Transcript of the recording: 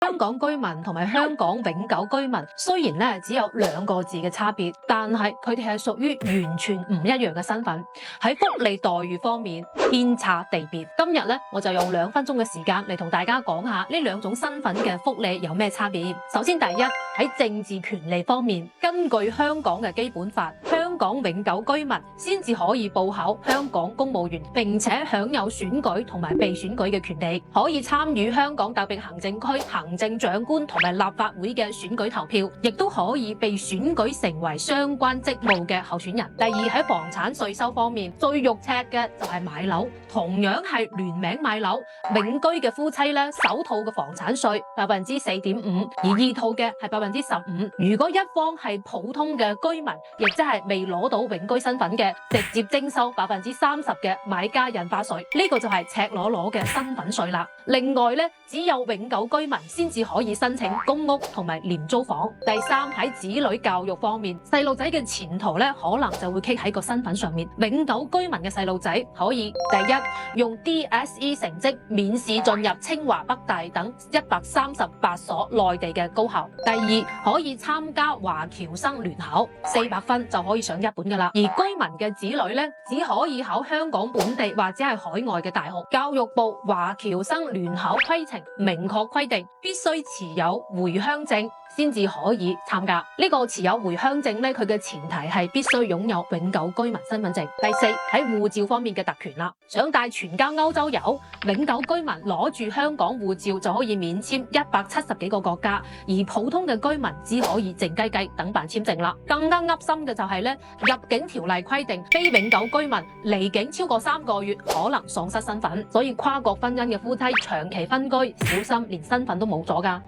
香港居民同埋香港永久居民雖然咧只有2個字嘅差別，但係佢哋係屬於完全唔一樣嘅身份，喺福利待遇方面天差地別。今日咧我就用2分鐘嘅時間嚟同大家講下呢2種身份嘅福利有咩差別。首先第一，喺政治權利方面，根據香港嘅基本法，香港永久居民先至可以報考香港公務員，並且享有選舉同埋被選舉嘅權利，可以參與香港特別行政區行政長官同埋立法會嘅選舉投票，亦都可以被選舉成為相關職務嘅候選人。第二，喺房產稅收方面，最肉赤嘅就係買樓，同樣係聯名買樓，永居嘅夫妻咧，首套嘅房產稅4.5%，而二套嘅係15%。如果一方係普通嘅居民，亦即係未攞到永居身份嘅，直接徵收30%嘅買家印花稅，呢個就係赤裸裸嘅身份稅啦。另外咧，只有永久居民先至可以申請公屋同埋廉租房。第三，喺子女教育方面，細路仔嘅前途咧可能就會傾喺個身份上面。永久居民嘅細路仔可以第一，用 DSE 成績免試進入清華、北大等138所內地嘅高校；第二，可以參加華僑生聯考，400分就可以上一本噶啦。而居民嘅子女咧，只可以考香港本地或者係海外嘅大學。教育部華僑生聯考規程明確規定，必須持有回鄉證先至可以參加。呢個持有回鄉證咧，佢嘅前提係必須擁有永久居民身份證。第四，喺護照方面嘅特權啦，想帶全家歐洲遊，永久居民攞住香港護照就可以免簽170幾個國家，而普通嘅居民只可以靜雞雞等辦簽證啦。更加噏心嘅就係咧，入境條例規定，非永久居民離境超過3個月可能喪失身份，所以跨國婚姻嘅夫妻長期分居，小心連身份都冇咗㗎。